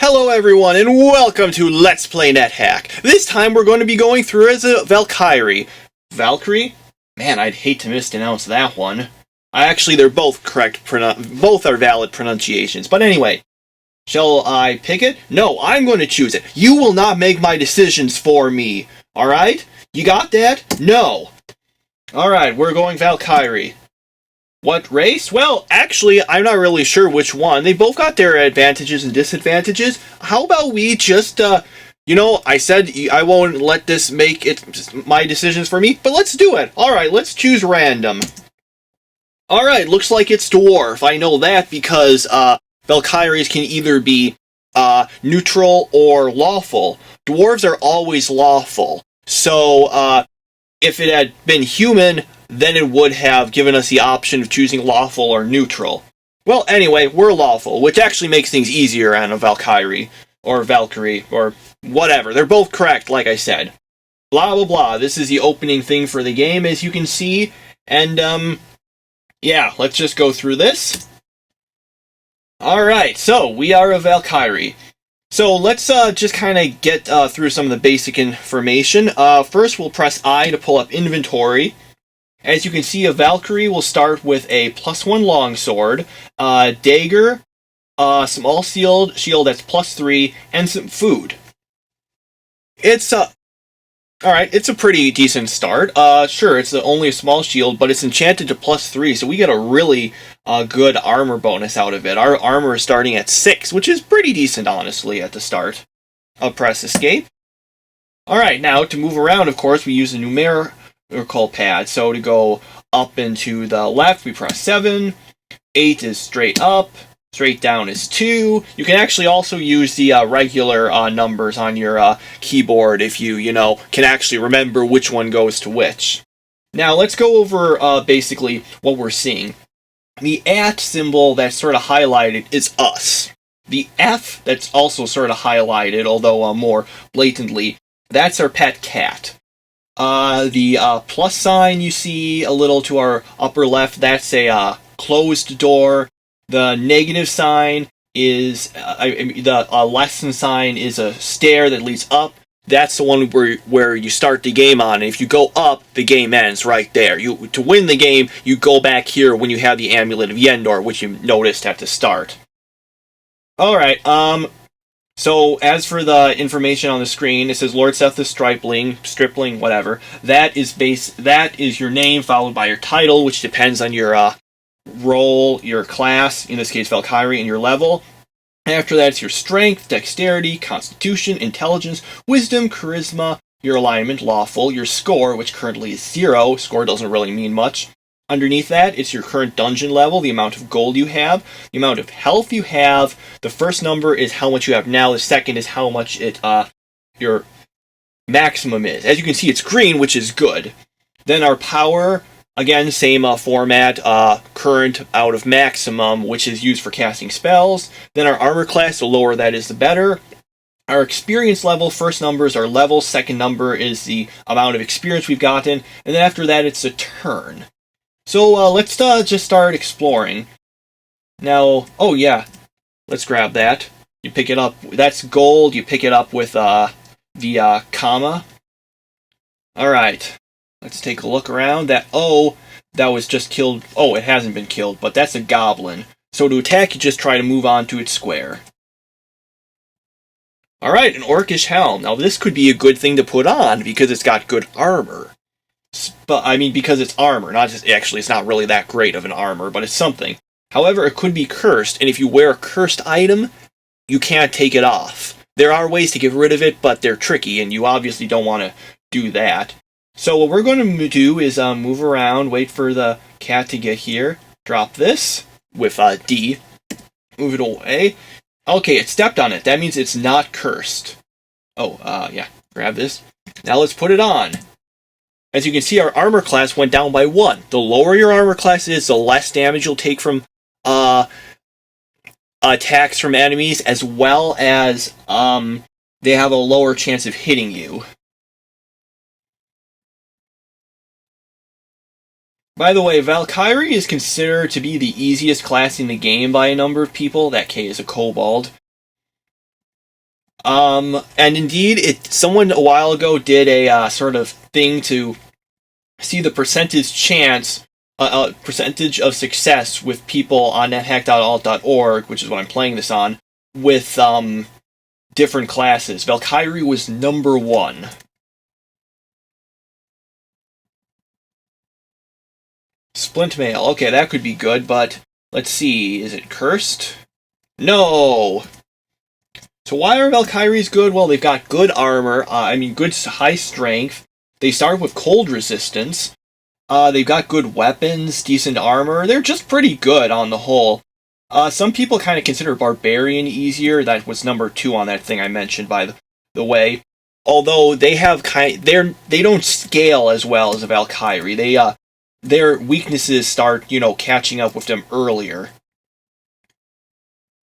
Hello everyone, and welcome to Let's Play NetHack. This time we're going to be going through as a Valkyrie. Valkyrie? Man, I'd hate to mispronounce that one. Actually, they're both correct, both are valid pronunciations. But anyway, shall I pick it? No, I'm going to choose it. You will not make my decisions for me. Alright? You got that? No. Alright, we're going Valkyrie. What race? Well, actually, I'm not really sure which one. They both got their advantages and disadvantages. How about we just, I said I won't let this make it my decisions for me, but let's do it. Alright, let's choose random. Alright, looks like it's dwarf. I know that because, Valkyries can either be, neutral or lawful. Dwarves are always lawful. So, if it had been human, then it would have given us the option of choosing lawful or neutral. Well, anyway, we're lawful, which actually makes things easier on a Valkyrie, or Valkyrie, or whatever. They're both correct, like I said. Blah, blah, blah. This is the opening thing for the game, as you can see. And, yeah, let's just go through this. Alright, so, we are a Valkyrie. So let's just kind of get through some of the basic information. First, we'll press I to pull up inventory. As you can see, a Valkyrie will start with a +1 longsword, dagger, small shield that's +3, and some food. It's alright, it's a pretty decent start. Sure, it's only a small shield, but it's enchanted to +3, so we get a really good armor bonus out of it. Our armor is starting at 6, which is pretty decent, honestly, at the start. I'll press escape. Alright, now to move around, of course, we use a numerical pad. So to go up and to the left, we press 7. 8 is straight up. Straight down is 2. You can actually also use the regular numbers on your keyboard if you, can actually remember which one goes to which. Now, let's go over basically what we're seeing. The @ symbol that's sort of highlighted is us. The F that's also sort of highlighted, although more blatantly, that's our pet cat. The plus sign you see a little to our upper left, that's a closed door. The negative sign is, the lesson sign is a stair that leads up. That's the one where you start the game on. And if you go up, the game ends right there. To win the game, you go back here when you have the Amulet of Yendor, which you noticed at the start. Alright, so, as for the information on the screen, it says Lord Seth the Stripling, whatever. That is your name followed by your title, which depends on your role, your class, in this case Valkyrie, and your level. After that, it's your strength, dexterity, constitution, intelligence, wisdom, charisma, your alignment, lawful, your score, which currently is 0. Score doesn't really mean much. Underneath that, it's your current dungeon level, the amount of gold you have, the amount of health you have. The first number is how much you have now. The second is how much your maximum is. As you can see, it's green, which is good. Then our power, again, same format, current out of maximum, which is used for casting spells. Then our armor class, the lower that is, the better. Our experience level, first number is our level, second number is the amount of experience we've gotten, and then after that, it's a turn. So, let's just start exploring. Now, oh yeah, let's grab that. You pick it up, that's gold, you pick it up with, the, comma. Alright, let's take a look around. That was just killed. Oh, it hasn't been killed, but that's a goblin. So to attack, you just try to move on to its square. Alright, an orcish helm. Now, this could be a good thing to put on, because it's got good armor. But, I mean, because it's armor, not just, actually, it's not really that great of an armor, but it's something. However, it could be cursed, and if you wear a cursed item, you can't take it off. There are ways to get rid of it, but they're tricky, and you obviously don't want to do that. So what we're going to do is move around, wait for the cat to get here, drop this with D, move it away. Okay, it stepped on it. That means it's not cursed. Oh, yeah, grab this. Now let's put it on. As you can see, our armor class went down by 1. The lower your armor class is, the less damage you'll take from attacks from enemies, as well as they have a lower chance of hitting you. By the way, Valkyrie is considered to be the easiest class in the game by a number of people. That K is a kobold. And indeed, someone a while ago did a sort of thing to see the percentage of success with people on nethack.alt.org, which is what I'm playing this on, with different classes. Valkyrie was number 1. Splint mail. Okay, that could be good, but let's see. Is it cursed? No! So why are Valkyries good? Well, they've got good armor, good high strength. They start with cold resistance. They've got good weapons, decent armor. They're just pretty good on the whole. Some people kind of consider Barbarian easier. That was number 2 on that thing I mentioned, by the way. Although they don't scale as well as a Valkyrie. Their weaknesses start, catching up with them earlier.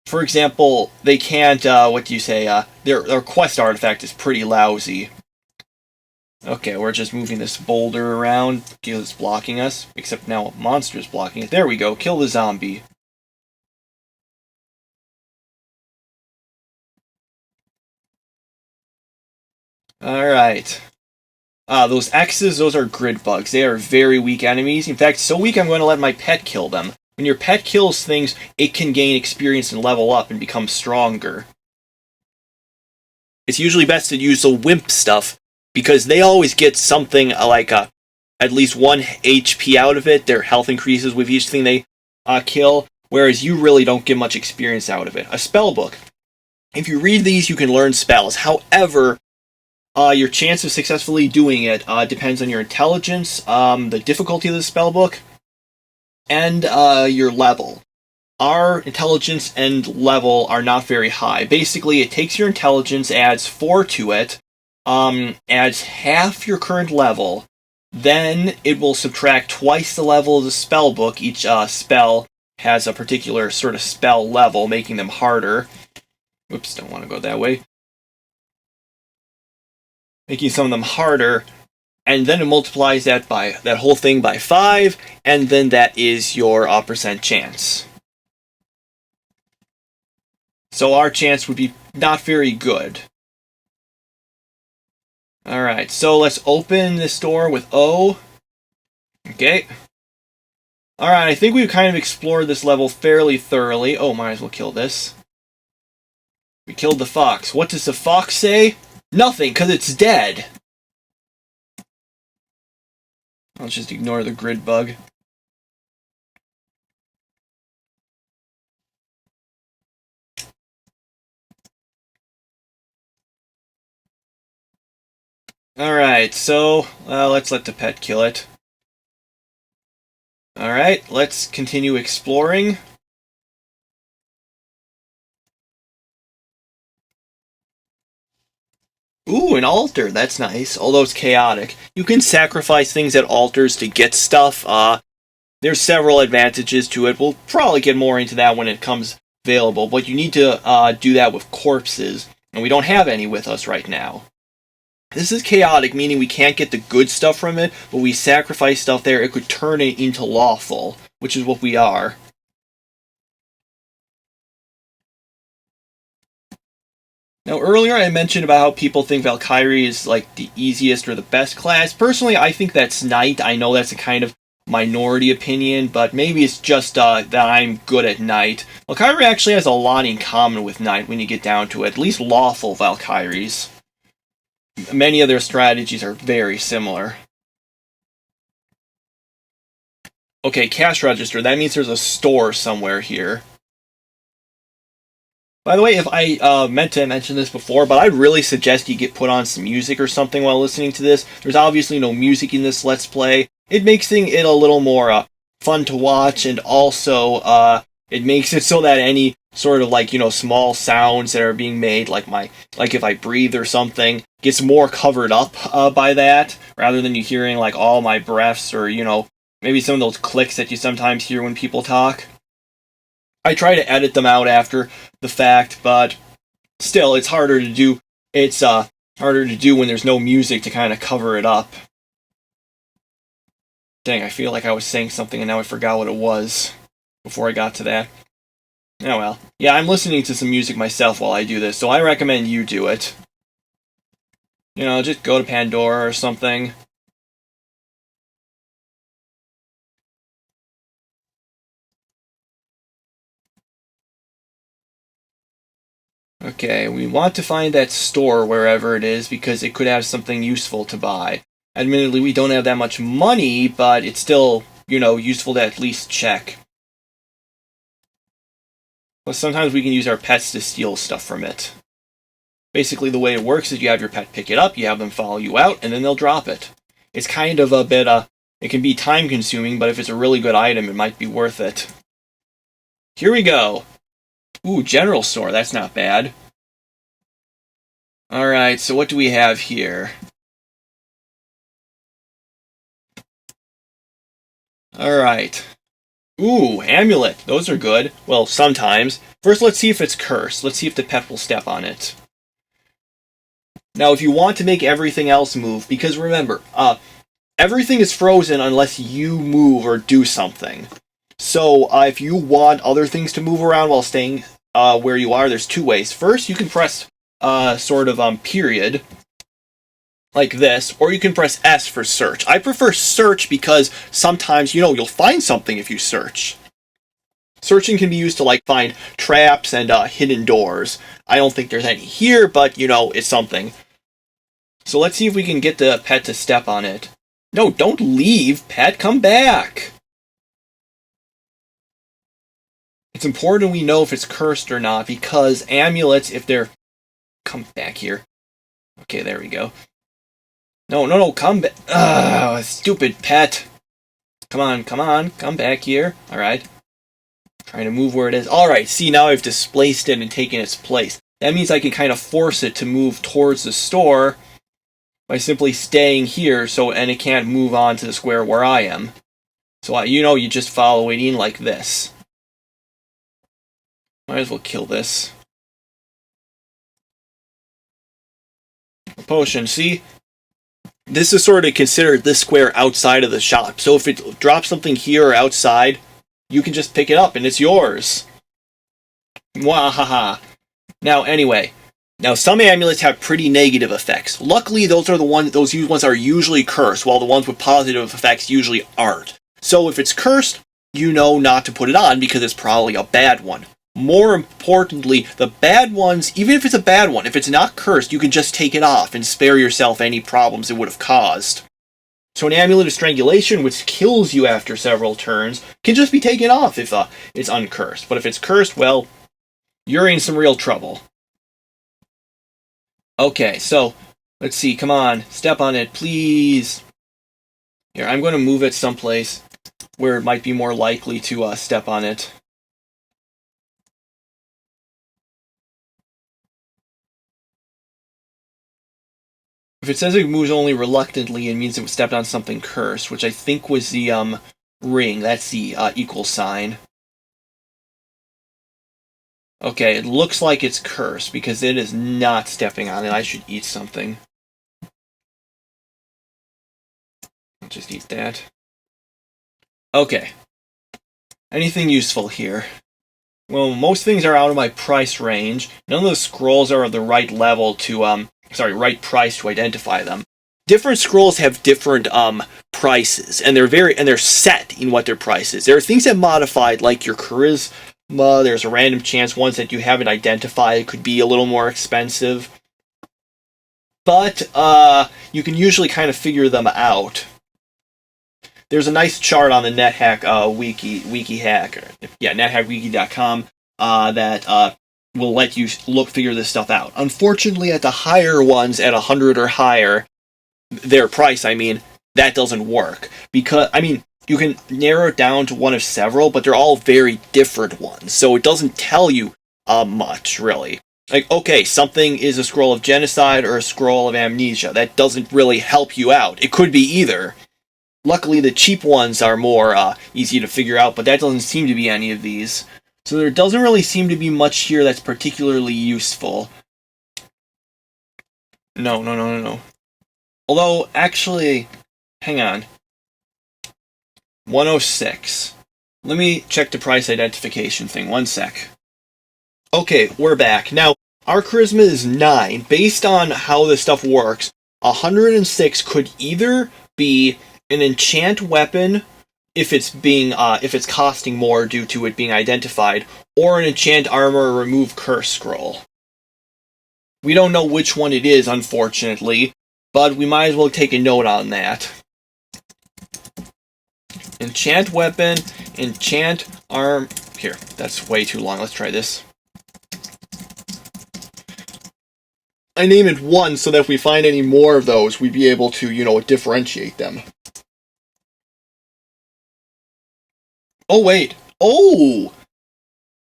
For example, they can't, their quest artifact is pretty lousy. Okay, we're just moving this boulder around because it's blocking us. Except now a monster's blocking it. There we go, kill the zombie. Alright. Those X's, those are grid bugs. They are very weak enemies. In fact, so weak I'm going to let my pet kill them. When your pet kills things, it can gain experience and level up and become stronger. It's usually best to use the wimp stuff, because they always get something like at least 1 HP out of it. Their health increases with each thing they kill, whereas you really don't get much experience out of it. A spell book. If you read these, you can learn spells. However, your chance of successfully doing it depends on your intelligence, the difficulty of the spell book, and your level. Our intelligence and level are not very high. Basically, it takes your intelligence, adds 4 to it, adds half your current level, then it will subtract twice the level of the spell book. Each spell has a particular sort of spell level, making them harder. Oops, don't want to go that way. Making some of them harder, and then it multiplies that whole thing by 5, and then that is your percent chance. So our chance would be not very good. Alright, so let's open this door with O. Okay. Alright, I think we've kind of explored this level fairly thoroughly. Oh, might as well kill this. We killed the fox. What does the fox say? Nothing, because it's dead. I'll just ignore the grid bug. Alright, so let's let the pet kill it. Alright, let's continue exploring. Ooh, an altar. That's nice, although it's chaotic. You can sacrifice things at altars to get stuff. There's several advantages to it. We'll probably get more into that when it comes available, but you need to do that with corpses, and we don't have any with us right now. This is chaotic, meaning we can't get the good stuff from it, but we sacrifice stuff there, it could turn it into lawful, which is what we are. Now, earlier I mentioned about how people think Valkyrie is like the easiest or the best class. Personally, I think that's Knight. I know that's a kind of minority opinion, but maybe it's just that I'm good at Knight. Valkyrie actually has a lot in common with Knight when you get down to it, at least lawful Valkyries. Many of their strategies are very similar. Okay, cash register. That means there's a store somewhere here. By the way, if I meant to mention this before, but I'd really suggest you get put on some music or something while listening to this. There's obviously no music in this Let's Play. It makes it a little more fun to watch, and also it makes it so that any sort of small sounds that are being made, like if I breathe or something, gets more covered up by that, rather than you hearing all my breaths or maybe some of those clicks that you sometimes hear when people talk. I try to edit them out after the fact, but still, it's harder to do. It's harder to do when there's no music to kind of cover it up. Dang, I feel like I was saying something and now I forgot what it was before I got to that. Oh well. Yeah, I'm listening to some music myself while I do this, so I recommend you do it. You know, just go to Pandora or something. Okay, we want to find that store wherever it is because it could have something useful to buy. Admittedly, we don't have that much money, but it's still, you know, useful to at least check. Plus, sometimes we can use our pets to steal stuff from it. Basically, the way it works is you have your pet pick it up, you have them follow you out, and then they'll drop it. It's kind of a bit, it can be time consuming, but if it's a really good item, it might be worth it. Here we go. Ooh, general store, that's not bad. Alright, so what do we have here? Alright. Ooh, amulet. Those are good. Well, sometimes. First, let's see if it's cursed. Let's see if the pet will step on it. Now, if you want to make everything else move, because remember, everything is frozen unless you move or do something. So, if you want other things to move around while staying where you are, there's two ways. First, you can press period, like this, or you can press S for search. I prefer search because sometimes, you know, you'll find something if you search. Searching can be used to, like, find traps and hidden doors. I don't think there's any here, but, you know, it's something. So let's see if we can get the pet to step on it. No, don't leave, pet, come back! It's important we know if it's cursed or not, because amulets, if they're... Come back here. Okay, there we go. No, come back. Ugh, stupid pet. Come on, come back here. Alright. Trying to move where it is. Alright, see, now I've displaced it and taken its place. That means I can kind of force it to move towards the store by simply staying here, and it can't move on to the square where I am. So, you just follow it in like this. Might as well kill this. A potion, see? This is sort of considered this square outside of the shop. So if it drops something here or outside, you can just pick it up and it's yours. Mwahaha. Now, anyway. Now, some amulets have pretty negative effects. Luckily, those ones are usually cursed, while the ones with positive effects usually aren't. So if it's cursed, you know not to put it on because it's probably a bad one. More importantly, the bad ones, even if it's a bad one, if it's not cursed, you can just take it off and spare yourself any problems it would have caused. So an amulet of strangulation, which kills you after several turns, can just be taken off if it's uncursed. But if it's cursed, well, you're in some real trouble. Okay, so, let's see, come on, step on it, please. Here, I'm going to move it someplace where it might be more likely to step on it. If it says it moves only reluctantly, it means it stepped on something cursed, which I think was the ring. That's the equal sign. Okay, it looks like it's cursed because it is not stepping on it. I should eat something. I'll just eat that. Okay. Anything useful here? Well, most things are out of my price range. None of the scrolls are of the right level to, right price to identify them. Different scrolls have different, prices, and they're set in what their price is. There are things that modified, like your charisma, there's a random chance ones that you haven't identified could be a little more expensive. But, you can usually kind of figure them out. There's a nice chart on the NetHack wiki hack, nethackwiki.com, that will let you figure this stuff out. Unfortunately, at the higher ones, at 100 or higher, their price, that doesn't work. Because, you can narrow it down to one of several, but they're all very different ones, so it doesn't tell you much, really. Like, okay, something is a scroll of genocide or a scroll of amnesia. That doesn't really help you out. It could be either. Luckily, the cheap ones are more easy to figure out, but that doesn't seem to be any of these. So there doesn't really seem to be much here that's particularly useful. No. Although, actually, hang on. 106. Let me check the price identification thing. One sec. Okay, we're back. Now, our charisma is 9. Based on how this stuff works, 106 could either be an enchant weapon if it's costing more due to it being identified, or an enchant armor or remove curse scroll. We don't know which one it is, unfortunately, but we might as well take a note on that. Enchant weapon, enchant arm. Here, that's way too long. Let's try this. I name it 1 so that if we find any more of those, we'd be able to, differentiate them. Oh, wait. Oh!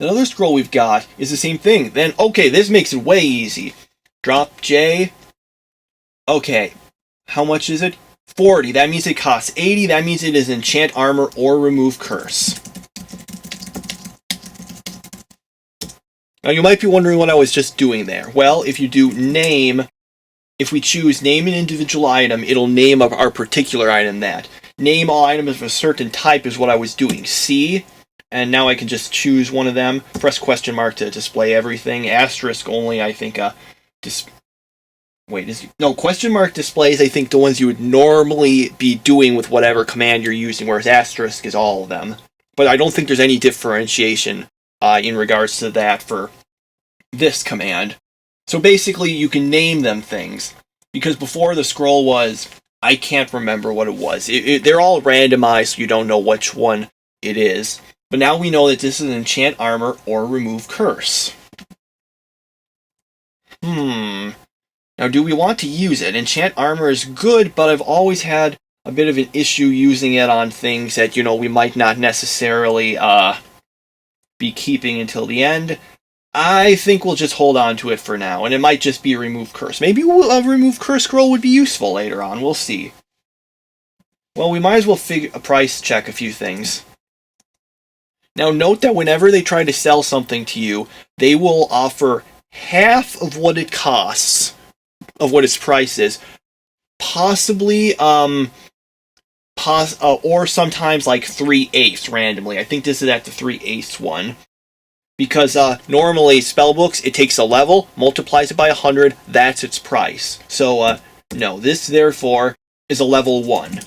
Another scroll we've got is the same thing. Then, okay, this makes it way easy. Drop J. Okay. How much is it? 40. That means it costs 80. That means it is enchant armor or remove curse. Now, you might be wondering what I was just doing there. Well, if you do name, if we choose name an individual item, it'll name our particular item that. Name all items of a certain type is what I was doing. C, and now I can just choose one of them. Press question mark to display everything. Asterisk only, I think, question mark displays, I think, the ones you would normally be doing with whatever command you're using, whereas asterisk is all of them. But I don't think there's any differentiation in regards to that for this command. So basically, you can name them things. Because before the scroll was, I can't remember what it was. They're all randomized, so you don't know which one it is. But now we know that this is enchant armor or remove curse. Now, do we want to use it? Enchant armor is good, but I've always had a bit of an issue using it on things that, we might not necessarily be keeping until the end. I think we'll just hold on to it for now, and it might just be a remove curse. Maybe a remove curse scroll would be useful later on. We'll see. Well, we might as well price check a few things. Now, note that whenever they try to sell something to you, they will offer half of what it costs, of what its price is, possibly, or sometimes like 3/8 randomly. I think this is at the 3/8 one. Because normally spellbooks, it takes a level, multiplies it by 100, that's its price. So, no, this therefore is a level 1.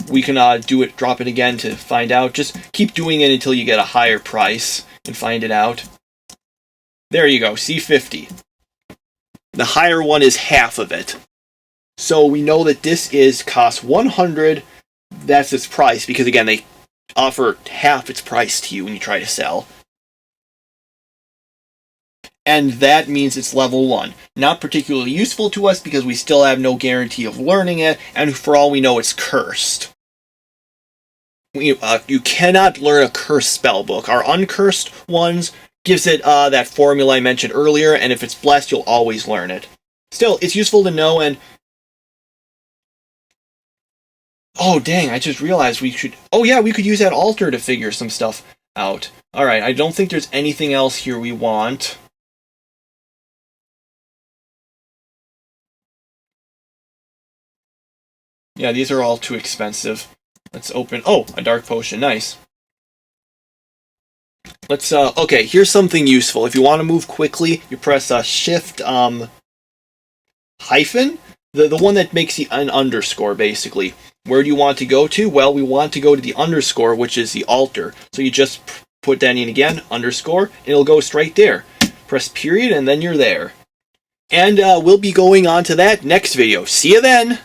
We can drop it again to find out. Just keep doing it until you get a higher price and find it out. There you go, C50. The higher one is half of it. So we know that this costs 100, that's its price, because again, they offer half its price to you when you try to sell. And that means it's level 1. Not particularly useful to us because we still have no guarantee of learning it, and for all we know, it's cursed. You cannot learn a cursed spellbook. Our uncursed ones gives it that formula I mentioned earlier, and if it's blessed, you'll always learn it. Still, it's useful to know, and oh, dang, I just realized we could use that altar to figure some stuff out. Alright, I don't think there's anything else here we want. Yeah, these are all too expensive. Let's open... Oh, a dark potion, nice. Let's, okay, here's something useful. If you want to move quickly, you press shift, hyphen? The one that makes an underscore, basically. Where do you want to go to? Well, we want to go to the underscore, which is the altar. So you just put that in again, underscore, and it'll go straight there. Press period, and then you're there. And we'll be going on to that next video. See you then!